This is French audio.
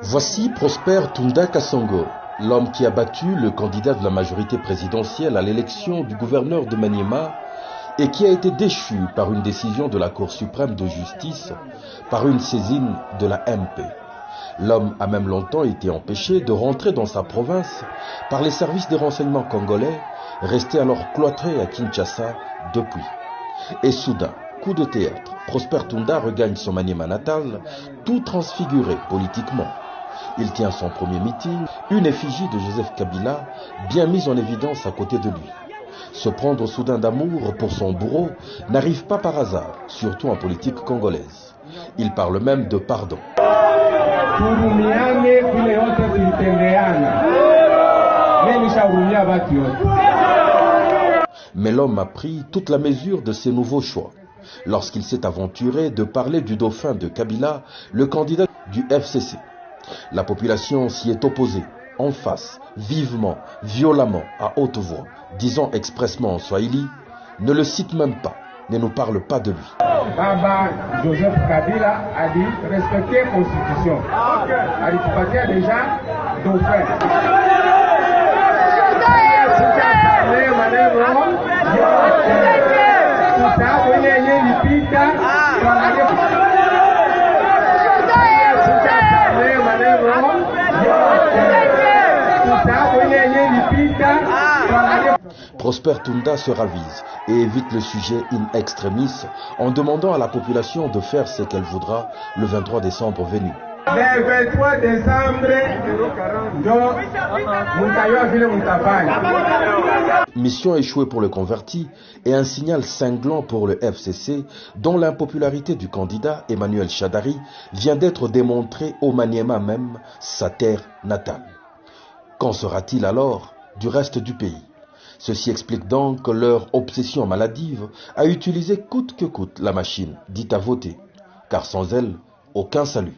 Voici Prosper Tunda Kasongo, l'homme qui a battu le candidat de la majorité présidentielle à l'élection du gouverneur de Maniema et qui a été déchu par une décision de la Cour suprême de justice par une saisine de la MP. L'homme a même longtemps été empêché de rentrer dans sa province par les services des renseignements congolais, restés alors cloîtrés à Kinshasa depuis. Et soudain, coup de théâtre, Prosper Tunda regagne son Maniema natal, tout transfiguré politiquement. Il tient son premier meeting, une effigie de Joseph Kabila, bien mise en évidence à côté de lui. Se prendre soudain d'amour pour son bourreau n'arrive pas par hasard, surtout en politique congolaise. Il parle même de pardon. Mais l'homme a pris toute la mesure de ses nouveaux choix lorsqu'il s'est aventuré de parler du dauphin de Kabila, le candidat du FCC. La population s'y est opposée, en face, vivement, violemment, à haute voix, disant expressement en Swahili, ne le cite même pas, ne nous parle pas de lui. Baba Joseph Kabila a dit respecter la Constitution. A dit qu'il déjà dauphin. Prosper Tunda se ravise et évite le sujet in extremis en demandant à la population de faire ce qu'elle voudra le 23 décembre venu. Le 23 décembre, mission échouée pour le converti et un signal cinglant pour le FCC dont l'impopularité du candidat Emmanuel Shadari vient d'être démontrée au Maniema même, sa terre natale. Qu'en sera-t-il alors du reste du pays? Ceci explique donc leur obsession maladive à utiliser coûte que coûte la machine dite à voter, car sans elle, aucun salut.